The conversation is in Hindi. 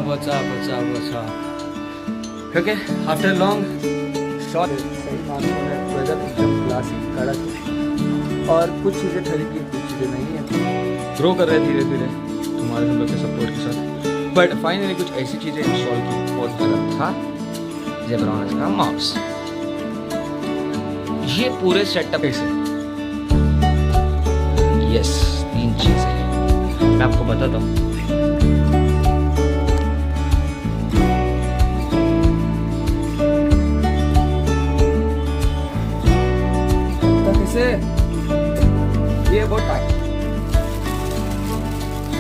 बचा ओके आफ्टर लॉन्ग शॉट सही मानूं वेदर एकदम क्लासी कड़क और कुछ चीज़ें खरीदी कुछ चीज़ें नहीं है ग्रो कर रहे धीरे धीरे तुम्हारे सब लोग के सपोर्ट के साथ बट फाइनली कुछ ऐसी चीज़ें इंस्टॉल की बहुत गलत था जेब्रॉनिक्स का माउस ये पूरे सेटअप से यस 3 चीज़ें मैं आपको बताता हूँ ये बहुत टाइट